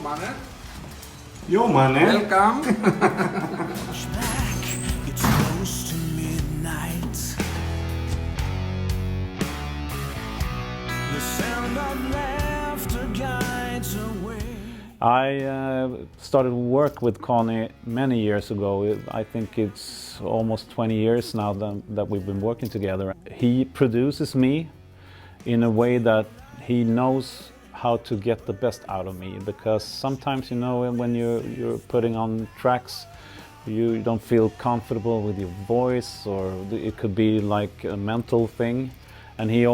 mannen. Jo, mannen. Welcome. It's close to midnight. The sound of laughter guides away. I started work with Connie many years ago. I think it's almost 20 years now that we've been working together. He produces me in a way that he knows how to get the best out of me, because sometimes, you know, when you're putting on tracks, you don't feel comfortable with your voice, or it could be like a mental thing, and he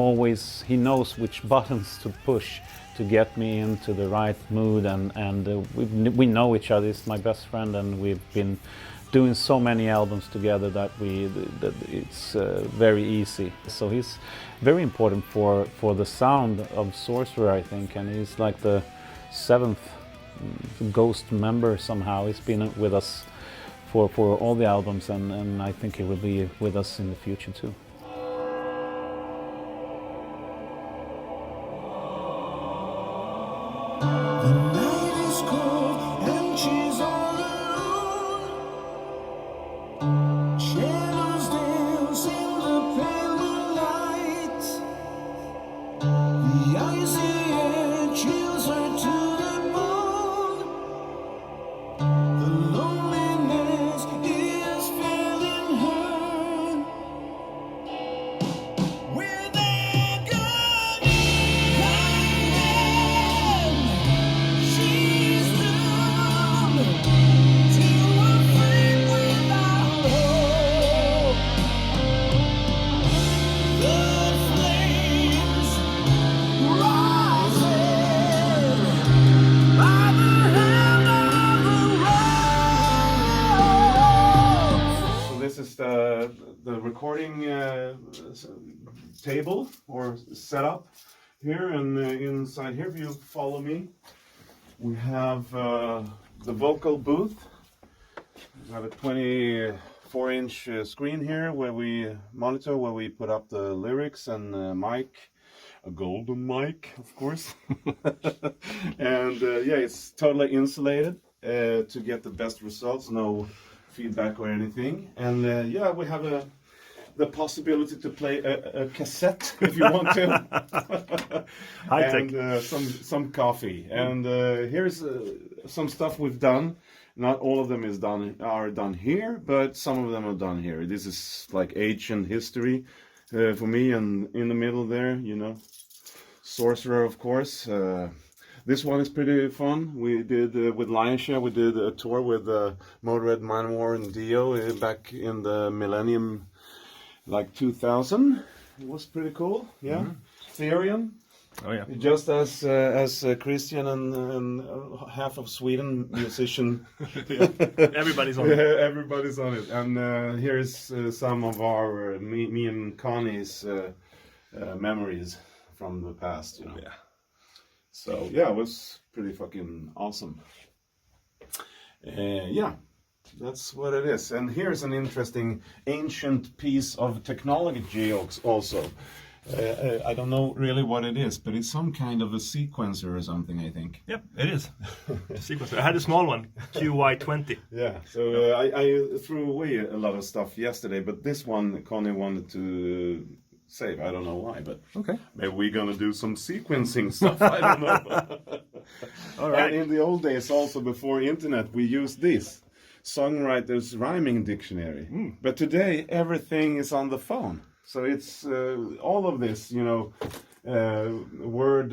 knows which buttons to push to get me into the right mood, and we know each other. He's my best friend, and we've been doing so many albums together that it's very easy. So he's very important for the sound of Sorcerer, I think, and he's like the 7th ghost member somehow. He's been with us for all the albums, and I think he will be with us in the future too. The night is cold and she's all alone. Shadows dance in the pale moonlight. The icy air chills her to the bone. The loneliness is filling her. With a gun in hand, she's doomed to a fate without hope. The flames rising by the hand of the road. So this is the recording table or setup here, and inside here, if you follow me, we have the vocal booth. We have a 24-inch screen here where we monitor, where we put up the lyrics, and mic, a golden mic, of course. And yeah, it's totally insulated to get the best results, no feedback or anything. And yeah, we have the possibility to play a cassette if you want to. High tech. And some coffee. And here's some stuff we've done. Not all of them are done here, but some of them are done here. This is like ancient history for me, and in the middle there, you know, Sorcerer, of course. This one is pretty fun. We did with Lionshare, we did a tour with Motorhead, Manowar, and Dio back in the millennium, like 2000. It was pretty cool, yeah. Therion, Oh yeah. just as Christian and half of Sweden musician. Everybody's on it. Everybody's on it. And here's some of our me and Connie's memories from the past, you know. Yeah. So yeah, it was pretty fucking awesome. Yeah, that's what it is. And here's an interesting ancient piece of technology also. I don't know really what it is, but it's some kind of a sequencer or something, I think. Yep, it is. Sequencer. I had a small one, QY20. Yeah, so I threw away a lot of stuff yesterday, but this one Connie wanted to save. I don't know why, but Okay. maybe we're gonna do some sequencing stuff. I don't know. All right. And in the old days, also before internet, we used this songwriter's rhyming dictionary. But today, everything is on the phone. So it's all of this, you know, word,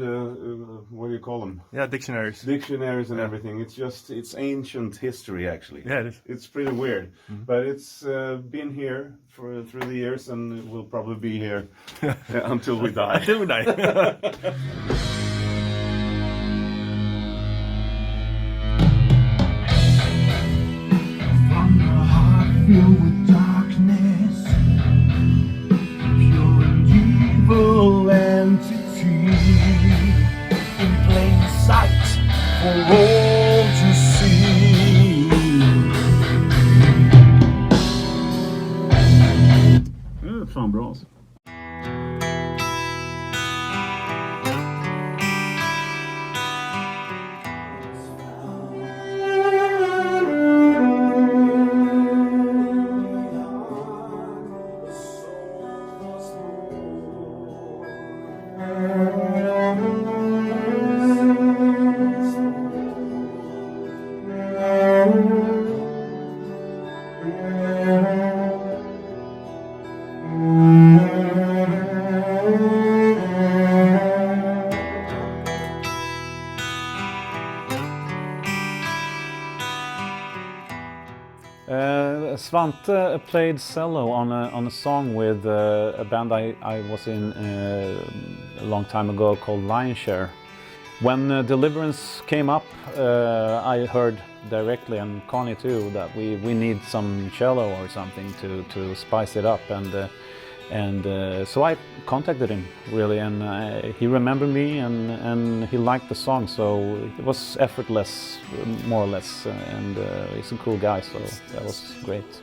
what do you call them? Yeah, dictionaries. Dictionaries and everything. It's ancient history, actually. Yeah, it is. It's pretty weird, but it's been here through the years, and it will probably be here until we die. Until we die. From the heart filled with darkness, pure and evil entity, in plain sight for all to see. Fan bra alltså. Svante played cello on a song with a band I was in a long time ago called Lionshare. When Deliverance came up, I heard directly, and Connie too, that we need some cello or something to spice it up, and so I contacted him really, and he remembered me, and he liked the song, so it was effortless, more or less, and he's a cool guy, so that was great.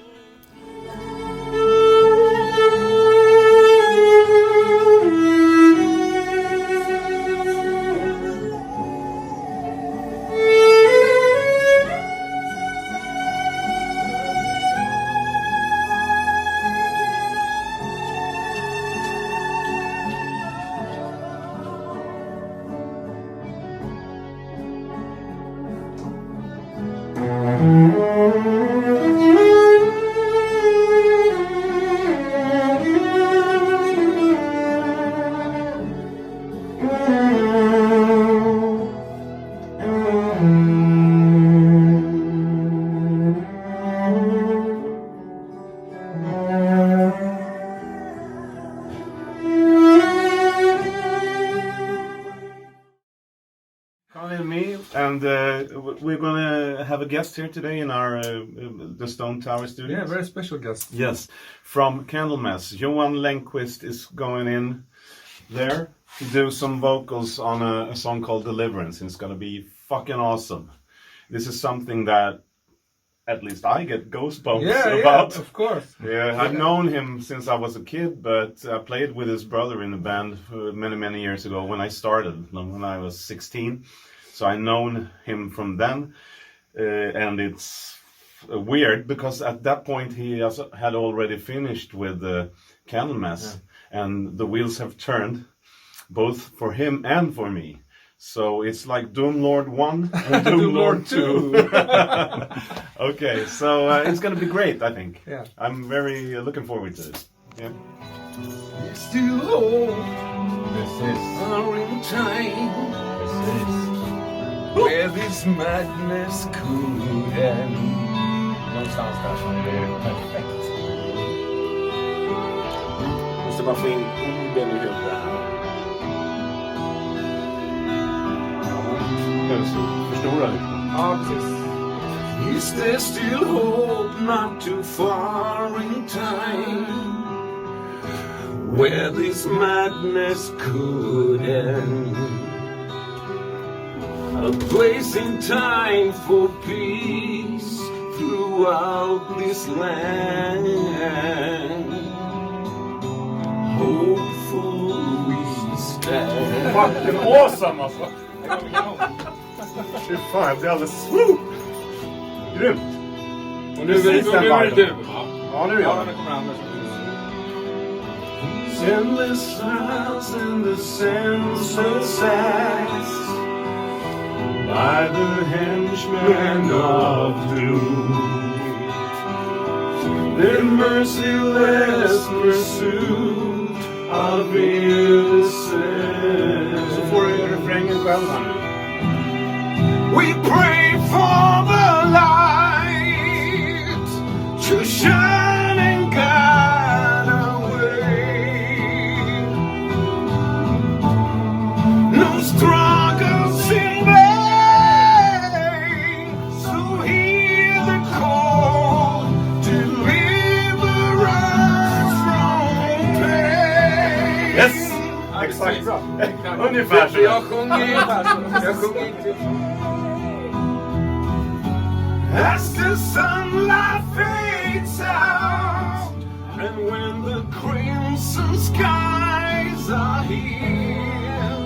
Connie and me, and we're gonna have a guest here today in our the Stone Tower studio. Yeah, very special guest. Yes, from Candlemass. Johan Längqvist is going in there to do some vocals on a song called Deliverance, and it's gonna be fucking awesome. This is something that at least I get goosebumps about. Yeah, of course. Yeah, I've known him since I was a kid, but I played with his brother in a band many, many years ago when I started, when I was 16. So I known him from then, and it's weird because at that point he had already finished with Candlemass, and the wheels have turned, both for him and for me. So it's like Doom Lord 1 and Doom Lord 2. Okay, so it's going to be great, I think. Yeah. I'm very looking forward to it. Yeah. Still hope are in time where this madness could end. Någonstans där så är det perfekt. Måste bara få in orden i huvudet här. Förstora lite. Ja, precis. Is there still hope not too far in time where this madness could end? A place in time for peace throughout this land. Hopeful we stand. Fucking awesome alltså! Fy fan, jag blir alldeles... Woo! Grymt! Och nu är det du. Ja, nu är jag. Nu kommer han. Endless smiles and the senseless acts by the henchmen of doom. Their merciless pursuit of innocence. Så får du refrängen själv här nu. We pray for the light to shine and guide our way. No struggles in vain, so hear the call, deliver us from pain. Yes! Exakt bra. Ungefär så. Jag sjunger inte. As the sunlight fades out, and when the crimson skies are here,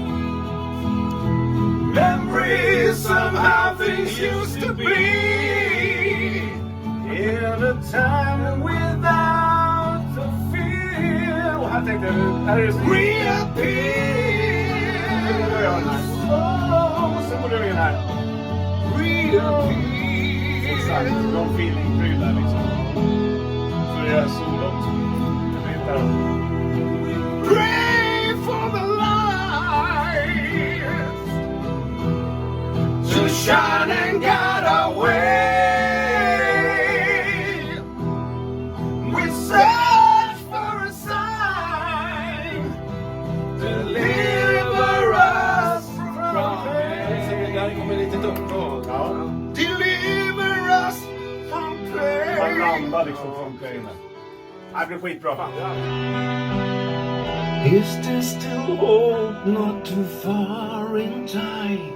memories of how things used to be, in a time without a fear, Och här tänkte jag, här är det så... reappear. Och sen går du in här. Reappear. Exakt, de feeling-pryl där liksom. Så det är solot. Det blir inte här. Pray for the light to shine and guide our way. där kommer lite uppdrag. Ja. Deliver us from pain. Man landar liksom från planen. Det blir skitbra. Is there still hope not too far in time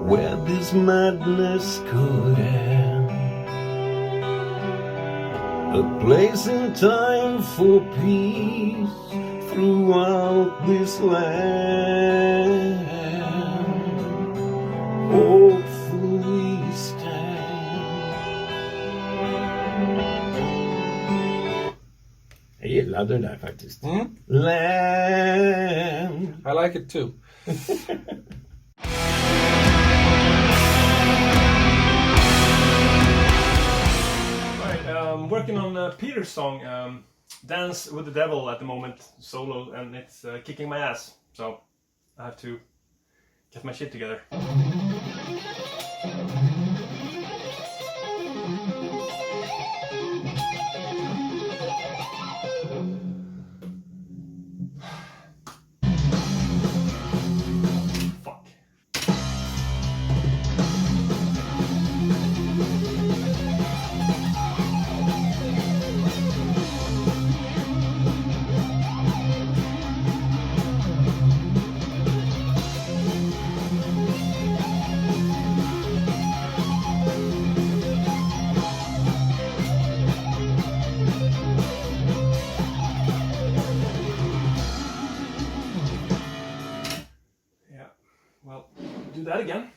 where this madness could end? A place in time for peace throughout this land. Hopeful we stand. Jag gillade det där faktiskt. Land. I like it too. Working on Peter's song, Dance with the Devil at the moment, solo, and it's kicking my ass. So I have to get my shit together. Fuck. Well, do that again.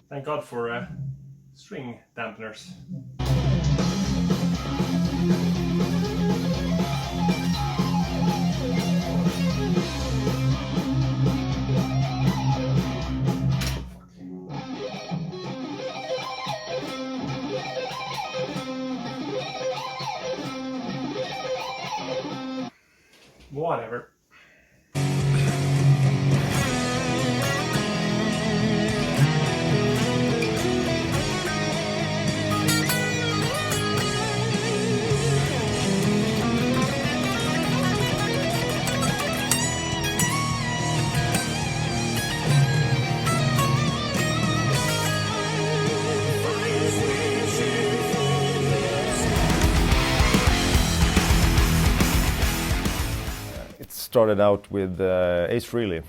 Thank God for string dampeners. Whatever. It started out with Ace Frehley.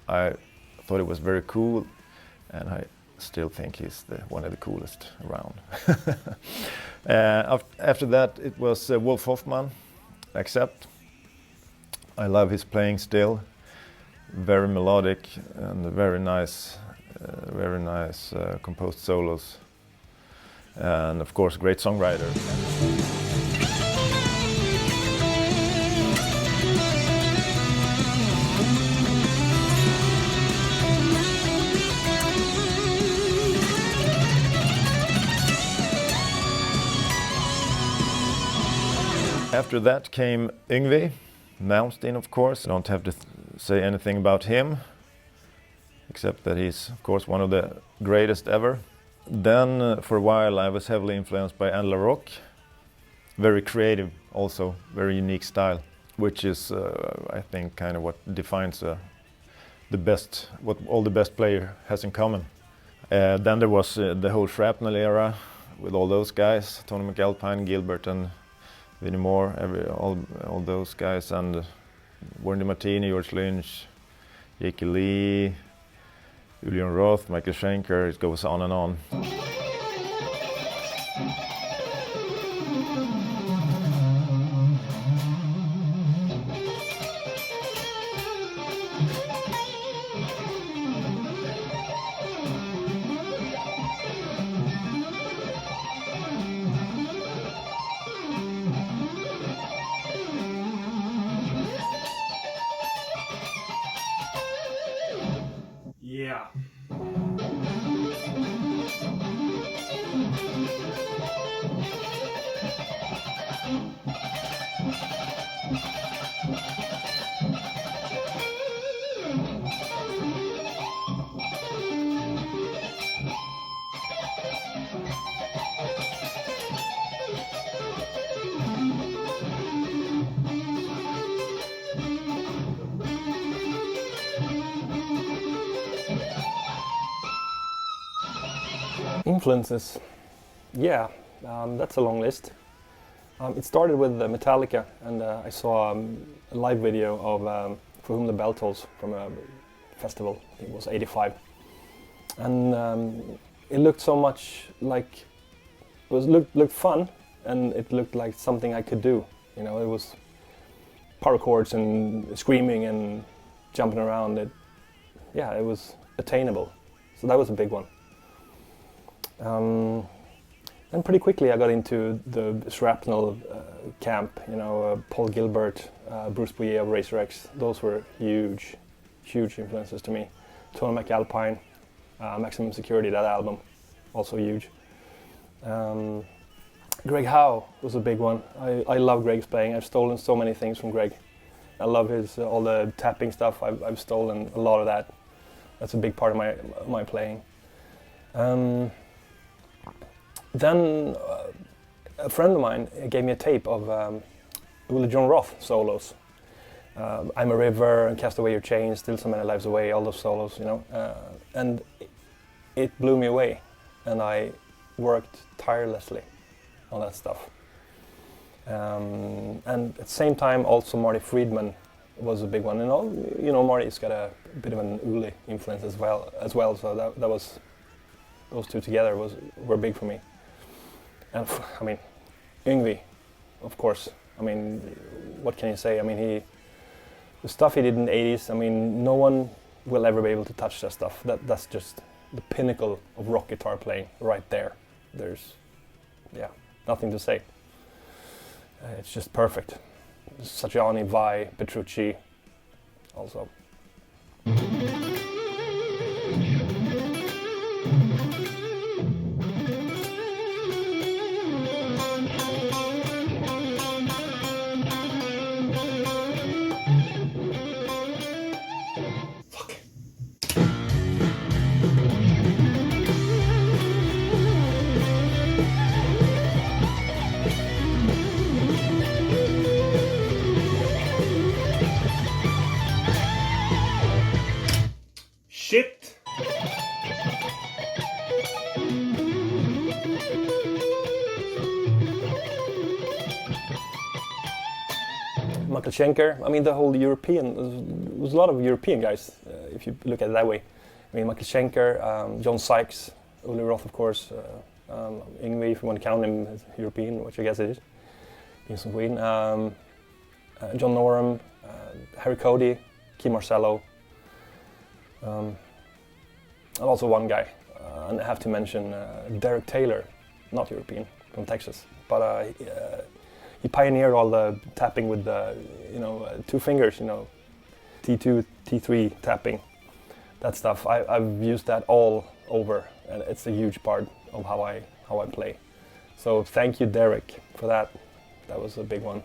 I thought it was very cool, and I still think he's one of the coolest around. After that, it was Wolf Hoffman, Accept. I love his playing still, very melodic and very nice composed solos, and of course, great songwriter. After that came Yngwie Malmsteen, of course. I don't have to say anything about him, except that he's, of course, one of the greatest ever. Then, for a while, I was heavily influenced by Anne LaRocque. Very creative, also, very unique style, which is, I think, kind of what defines what all the best player has in common. Then there was the whole Shrapnel era with all those guys, Tony McAlpine, Gilbert, and Vinnie Moore, all those guys, and Warren DeMartini, George Lynch, Jakey Lee, Julian Roth, Michael Schenker. It goes on and on. Yeah. Influences, yeah, that's a long list. It started with Metallica, and I saw a live video of For Whom the Bell Tolls from a festival. I think it was '85, and it looked so much like looked fun, and it looked like something I could do. You know, it was power chords and screaming and jumping around. It was attainable. So that was a big one. Then pretty quickly I got into the Shrapnel camp. You know, Paul Gilbert, Bruce Bouillet of Razor X. Those were huge influences to me. Tony McAlpine, Maximum Security, that album, also huge. Greg Howe was a big one. I love Greg's playing. I've stolen so many things from Greg. I love his all the tapping stuff. I've stolen a lot of that. That's a big part of my playing. Then a friend of mine gave me a tape of Ole John Roth solos. I'm a River and Cast Away Your Chains, Still So Many Lives Away, all those solos, you know. And it blew me away, and I worked tirelessly on that stuff. And at the same time, also Marty Friedman was a big one. And you know, Marty's got a bit of an Uli influence as well. So that was, those two together were big for me. And I mean, Yngwie, of course. I mean, what can you say? I mean, the stuff he did in the '80s. I mean, no one will ever be able to touch that stuff. That's just the pinnacle of rock guitar playing right there. There's, nothing to say. It's just perfect. Satriani, Vai, Petrucci, also. Shit! Michael Schenker, I mean the whole European, there was a lot of European guys, if you look at it that way. I mean Michael Schenker, John Sykes, Ole Roth of course, Yngwie, if you want to count him as European, which I guess it is, being from Sweden, John Norum, Harry Cody, Key Marcello, and also one guy, and I have to mention Derek Taylor, not European, from Texas, but he pioneered all the tapping with the, two fingers, T2, T3 tapping, that stuff. I've used that all over, and it's a huge part of how I play. So thank you, Derek, for that. That was a big one.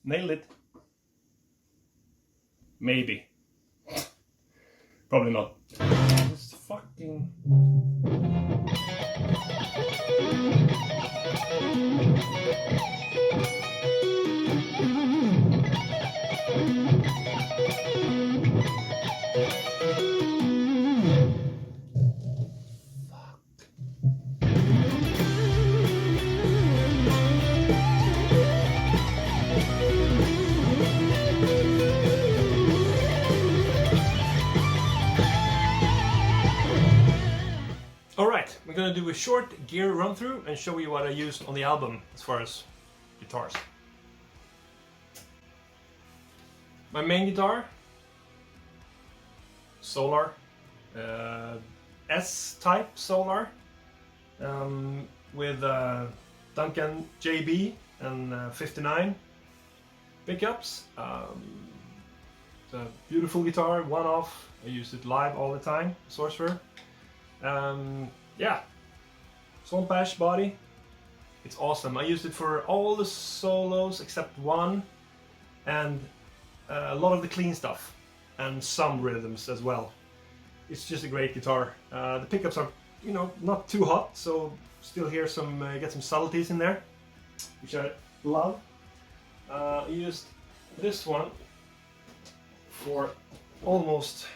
Nailed it. Maybe. Probably not. It's fucking... Alright, we're gonna do a short gear run through and show you what I used on the album as far as guitars. My main guitar, Solar, S-type Solar, with Duncan JB and 59 pickups. It's a beautiful guitar, one-off. I use it live all the time, Sorcerer. Yeah, Swamp Ash body, It's awesome. I used it for all the solos except one, and a lot of the clean stuff, and some rhythms as well. It's just a great guitar. The pickups are, you know, not too hot, so still hear some, get some subtleties in there, which I love. I used this one for almost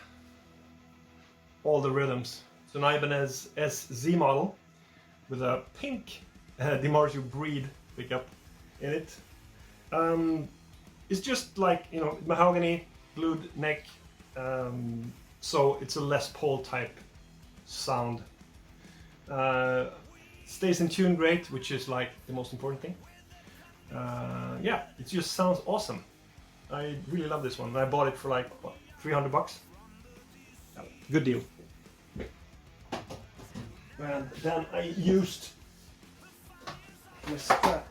all the rhythms. It's an Ibanez SZ model with a pink DiMarzio Breed pickup in it. It's just like, you know, mahogany, glued neck, so it's a Les Paul type sound. Stays in tune great, which is like the most important thing. Yeah, it just sounds awesome. I really love this one. I bought it for like, what, $300? Yeah, good deal. And then I used my Strat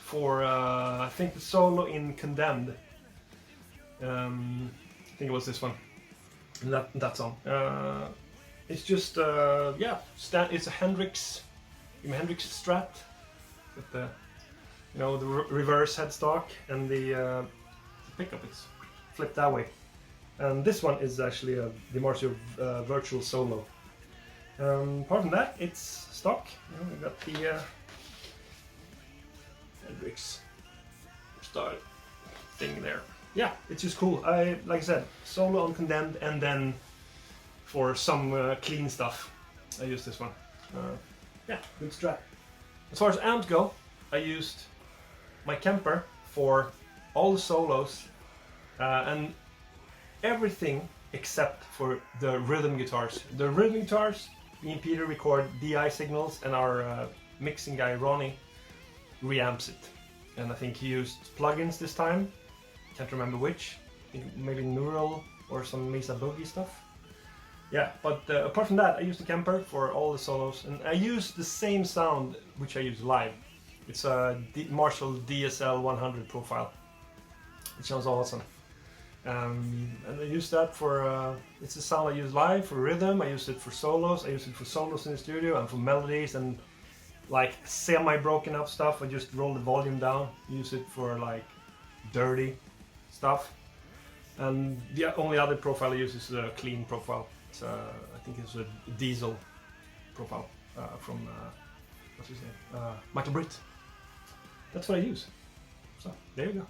for, I think, the solo in Condemned. I think it was this one. And that song. It's just, yeah, it's a Hendrix Strat with the, you know, the reverse headstock, and the pickup is flipped that way. And this one is actually a DiMarzio virtual solo. Apart from that, it's stock. You know, we got the Hendrix style thing there. Yeah, it's just cool. Like I said, solo on Condemned, and then for some clean stuff, I used this one. Yeah, good Strat. As far as amps go, I used my Kemper for all the solos and everything except for the rhythm guitars. The rhythm guitars, me and Peter record DI signals, and our mixing guy Ronnie reamps it. And I think he used plugins this time. Can't remember which. I think maybe Neural or some Mesa Boogie stuff. Yeah, but apart from that, I used the Kemper for all the solos, and I used the same sound which I use live. It's a Marshall DSL 100 profile. It sounds awesome. And I use that for, it's the sound I use live for rhythm. I use it for solos. I use it for solos in the studio and for melodies and like semi-broken up stuff. I just roll the volume down. Use it for like dirty stuff. And the only other profile I use is a clean profile. It's I think it's a Diesel profile from what's his name? Michael Britt. That's what I use. So there you go.